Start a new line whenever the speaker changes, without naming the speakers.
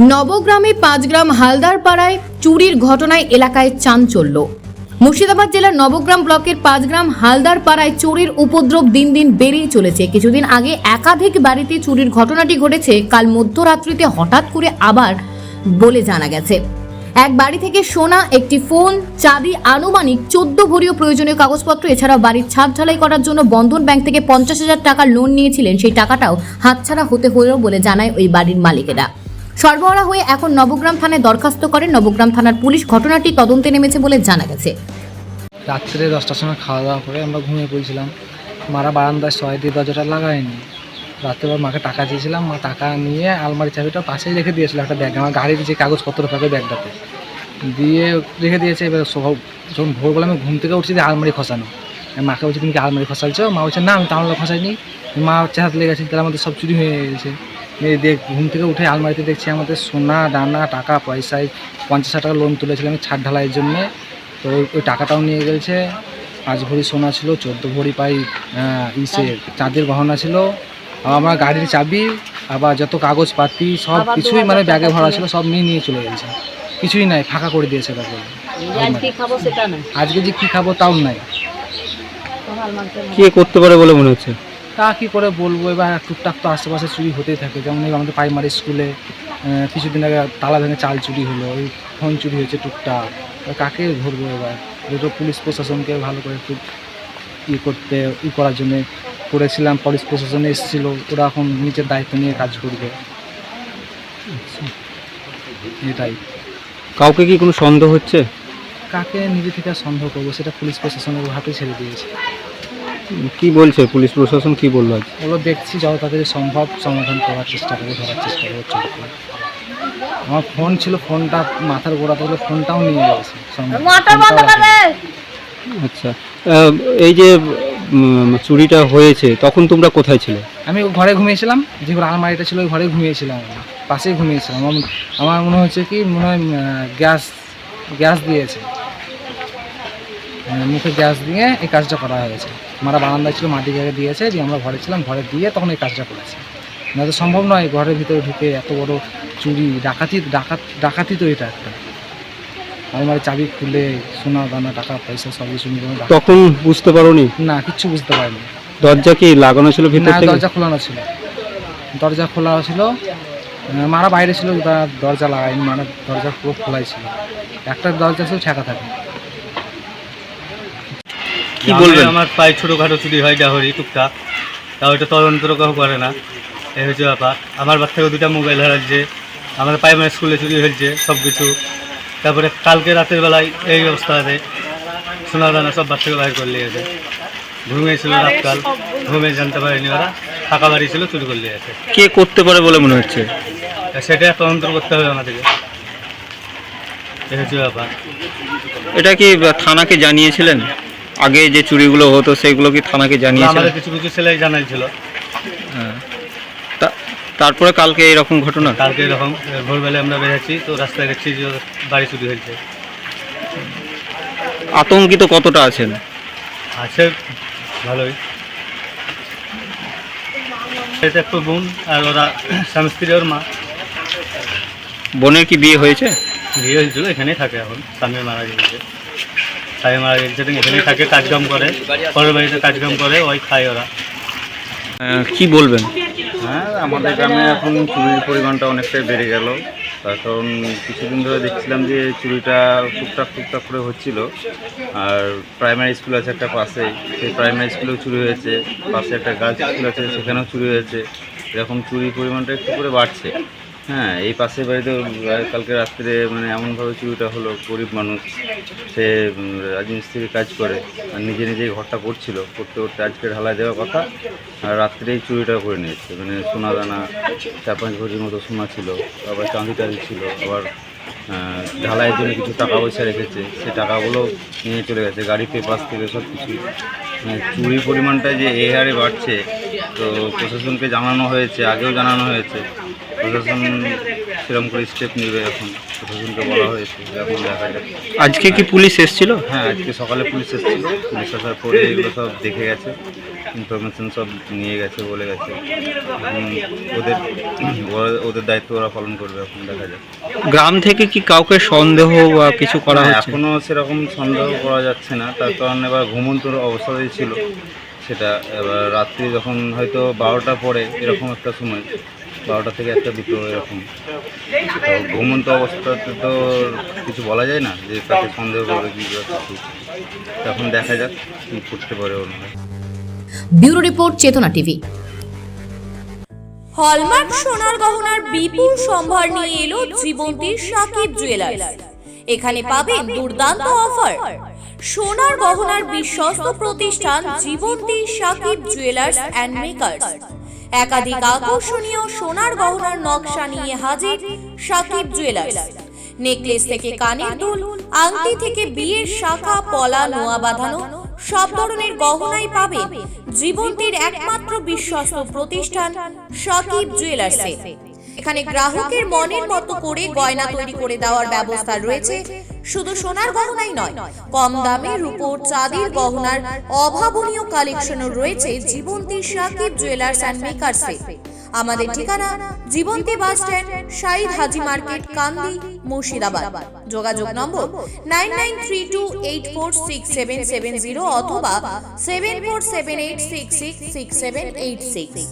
নবগ্রামে 5 গ্রাম হালদার পাড়ায় চুরির ঘটনায় এলাকায় চাঞ্চল্য। মুর্শিদাবাদ জেলার নবগ্রাম ব্লকের 5 গ্রাম হালদার পাড়ায় চোরের উপদ্রব দিন দিন বেড়েই চলেছে। কিছুদিন আগে একাধিক বাড়িতে চুরির ঘটনাটি ঘটেছে, কাল মধ্যরাত্রিতে হঠাৎ করে আবার বলে জানা গেছে। এক বাড়ি থেকে সোনা, একটি ফোন, চাঁদি, আনুমানিক 14 ভরিও প্রয়োজনীয় কাগজপত্র, এছাড়াও বাড়ির ছাদ ঢালাই করার জন্য বন্ধন ব্যাংক থেকে 50,000 টাকা লোন নিয়েছিলেন। সেই টাকাটাও হাতছাড়া হতে হলো বলে জানায় ওই বাড়ির মালিকেরা। সরবরাহ হয়ে এখন নবগ্রাম থানায় দরখাস্ত করেন। নবগ্রাম থানার পুলিশ ঘটনাটি তদন্তে নেমেছে বলে জানা গেছে।
রাত্রে 10টার সময় খাওয়া দাওয়া করে আমরা ঘুমিয়ে পড়েছিলাম। মারা বারান্দায় সবাই দিয়ে দরজাটা লাগায়নি। রাত্রেবার মাকে টাকা চেয়েছিলাম, মা টাকা নিয়ে আলমারি চাবিটা পাশেই রেখে দিয়েছিল একটা ব্যাগ, আমার গাড়ির যে কাগজপত্র থাকে ব্যাগটাতে দিয়ে রেখে দিয়েছে। এবার যখন ভোরবেলা আমি ঘুম থেকে উঠছি যে আলমারি খসানো, মাকে বলছি তুমি কি আলমারি খসালছো? মা বলছে না আমি তাহলে খসাইনি। মা হচ্ছে হাত লেগেছে, তাহলে আমাদের সব চুরি হয়ে গেছে। ঘুম থেকে উঠে আলমারিতে দেখছি আমাদের সোনা দানা টাকা পয়সায় 50,000 টাকা লোন তুলেছিলাম আমি ছাদ ঢালাইয়ের জন্যে। তো ওই টাকাটাও নিয়ে গেছে। 5 ভরি সোনা ছিল, 14 ভরি পাই চাঁদের গহনা ছিল, আমার গাড়ির চাবি, আবার যত কাগজপাতি সব কিছুই মানে ব্যাগে ভরা ছিল, সব নিয়ে চলে গেছে। কিছুই নাই, ফাঁকা করে দিয়েছে তারপরে। আজকে যে কী খাবো তাও নাই।
কে করতে পারে বলে মনে হচ্ছে?
তা কী করে বলবো, এবার টুকটাক তো আশেপাশে চুরি হতেই থাকে। যেমন আমাদের প্রাইমারি স্কুলে কিছুদিন আগে তালা ভেঙে চাল চুরি হলো, ওই ফোন চুরি হয়েছে টুকটাক। কাকে ধরবো এবার? দুটো পুলিশ প্রশাসনকে ভালো করে একটু করার জন্যে করেছিলাম। পুলিশ প্রশাসনে এসেছিলো, ওরা এখন নিজের দায়িত্ব নিয়ে কাজ করবে। এটাই।
কাউকে কি কোনো সন্দেহ হচ্ছে?
কাকে নিজে থেকে সন্দেহ করবো, সেটা পুলিশ প্রশাসনের হাতে ছেড়ে দিয়েছে।
কি বলছে পুলিশ প্রশাসন, কি বললো আজ?
ওগুলো দেখছি যত তাড়াতাড়ি সম্ভব সমাধান করার চেষ্টা করবো, ধরার চেষ্টা করবো। আমার ফোন ছিল, ফোনটা মাথার গোড়া থেকে ফোনটাও নিয়ে গেছে।
আচ্ছা, এই যে চুরিটা হয়েছে তখন তোমরা কোথায় ছিলে?
আমি ঘরে ঘুমিয়েছিলাম, যেগুলো আলমারিটা ছিল ওই ঘরে ঘুমিয়েছিলাম, পাশেই ঘুমিয়েছিলাম। আমার মনে হচ্ছে কি, মনে হয় গ্যাস দিয়েছে, মুখে গ্যাস দিয়ে এই কাজটা করা হয়েছে। মারা বারান্দায় ছিল, মাটি জায়গায় দিয়েছে, যে আমরা ঘরে ছিলাম, ঘরে দিয়ে তখন এই কাজটা করেছে। না তো সম্ভব নয় ঘরের ভিতরে ঢুকে এত বড় চুরি। ডাকাতি তো এটা একটা। আলমারি চাবি খুলে সোনা দানা টাকা পয়সা সব কিছু নিয়ে।
তখন বুঝতে পারোনি?
না, কিচ্ছু বুঝতে পারিনি।
দরজা কি লাগানো ছিল ভিতর থেকে?
দরজা খোলানো ছিল, দরজা খোলা ছিল। মারা বাইরে ছিল, দরজা লাগায়নি, মানে দরজা পুরো খোলাই ছিল। একটা দরজা ছিল ছেঁকা থাকে।
কি বলবেন?
আমার প্রায় ছোটোখাটো চুরি হয় ডাহরি টুকটাক, তাও এটা তদন্ত কেউ করে না, এই হচ্ছে ব্যাপার। আমার বাচ্চা থেকে 2টা মোবাইল হারাচ্ছে, আমাদের প্রাইমারি স্কুলে চুরি হয়েছে সব কিছু। তারপরে কালকে রাতের বেলায় এই অবস্থা আছে, সোনা দানা সব বাচ্চাকে বাইর করে নিয়েছে। ঘুমিয়েছিল রাতকাল, ঘুমিয়ে জানতে পারেনি ওরা, ফাঁকা বাড়ি ছিল, চুরি করে নিয়েছে।
কে করতে পারে বলে মনে হচ্ছে?
সেটা তদন্ত করতে হবে আমাদেরকে, এই হচ্ছে ব্যাপার।
এটা কি থানাকে জানিয়েছিলেন? আগে যে চুরিগুলো হতো সেগুলো কি থানাকে জানিয়েছিলেন?
আমাদের কিছু কিছু ছেলে জানাইছিল।
হ্যাঁ, তারপরে কালকে এরকম ঘটনা?
কালকে এরকম ভোরবেলায় আমরা বেরোচ্ছি, তো রাস্তায় দেখছি যে বাড়ি চুরি হয়েছে।
আতঙ্কিত কতটা আছেন?
আছে ভালোই। এটা একটু বোন, আর ওরা স্বামী স্ত্রী, ওর মা।
বোনের কি বিয়ে হয়েছে?
বিয়ে হয়েছিল, এখানেই থাকে এখন। স্বামী মারা গেছে, স্বামী মারা গেছে, এখানেই থাকে, কাজকাম করে, পরের বাড়িতে কাজকাম করে, ওই খায় ওরা।
কি বলবেন?
হ্যাঁ, আমাদের গ্রামে এখন চুরির পরিমাণটা অনেকটাই বেড়ে গেল। তার কারণ কিছুদিন ধরে দেখছিলাম যে চুরিটা টুকটাক করে হচ্ছিল। আর প্রাইমারি স্কুল আছে একটা পাশেই, সেই প্রাইমারি স্কুলেও চুরি হয়েছে। পাশে একটা গার্লস স্কুল আছে, সেখানেও চুরি হয়েছে। এরকম চুরির পরিমাণটা একটু করে বাড়ছে। হ্যাঁ, এই পাশের বাড়িতে কালকে রাত্রে মানে এমনভাবে চুরিটা হলো, গরিব মানুষ, সে রাজমিস্ত্রির কাজ করে আর নিজেই ঘরটা করতে করতে আজকে ঢালাই দেওয়ার কথা, আর রাত্রেই চুরিটা করে নিয়েছে। মানে সোনা দানা 4-5 ভরির মতো সোনা ছিল, আবার চাঁদি ছিল, আবার ঢালাইয়ের জন্য কিছু টাকা পয়সা রেখেছে, সেই টাকাগুলো নিয়ে চলে গেছে, গাড়ি পেপার থেকে সব কিছু। চুরির পরিমাণটা যে এই হারে বাড়ছে, তো প্রশাসনকে জানানো হয়েছে, আগেও জানানো হয়েছে। প্রশাসন সেরকম করে স্টেপ নেবে, এখন প্রশাসনকে বলা হয়েছে, এখন দেখা যায়।
আজকে কি পুলিশ এসেছিল?
হ্যাঁ, আজকে সকালে পুলিশ এসেছিল। পুলিশ আসার পরে এগুলো সব দেখে গেছে, ইনফরমেশন সব নিয়ে গেছে, বলে গেছে। এখন ওদের দায়িত্ব ওরা পালন করবে, এখন দেখা যাক।
গ্রাম থেকে কি কাউকে সন্দেহ বা কিছু করা হচ্ছে?
এখনও সেরকম সন্দেহ করা যাচ্ছে না, তার কারণ এবার ঘুমন্ত অবস্থাতেই ছিল সেটা। এবার রাত্রি যখন হয়তো 12টা পরে এরকম একটা সময়, 12টা থেকে 1টা 2টো এরকম, তো ঘুমন্ত অবস্থাতে তো কিছু বলা যায় না যে কাকে সন্দেহ করবে কি করবে। তখন দেখা যাক কী করতে পারে ওনারা।
ব্যুরো রিপোর্ট, চেতনা টিভি।
হলমার্ক সোনার গহনার বিপুল সম্ভার নিয়ে এলো জীবন্তীর সাকিব জুয়েলার্স। এখানে পাবেন দুর্দান্ত অফার। সোনার গহনার বিশ্বস্ত প্রতিষ্ঠান জীবন্তী সাকিব জুয়েলার্স অ্যান্ড মেকার্স। একাধিক আকর্ষণীয় সোনার গহনার নকশা নিয়ে হাজির সাকিব জুয়েলার্স। নেকলেস থেকে কানের দুল, আংটি থেকে বিয়ের শাখা, পলা, নোয়া বাঁধানো সব ধরনের গহনাই পাবেন জীবন্তীর একমাত্র বিশ্বস্ত প্রতিষ্ঠান সাকিব জুয়েলার্সে। এখানে গ্রাহকের মনের মতো করে গয়না তৈরি করে দেওয়ার ব্যবস্থা রয়েছে। শুধু সোনার গহনাই নয়, কম দামে রূপোর, চাঁদির গহনার অভাবনীয় কালেকশনও রয়েছে জীবন্তী সাকিব জুয়েলার্স অ্যান্ড মেকার্সে। আমাদের ঠিকানা জীবন্তী বাস স্ট্যান্ড, শাহিদ হাজি মার্কেট, কান্দি, মুর্শিদাবাদ। যোগাযোগ নম্বর 9932846770 অথবা 7478666786।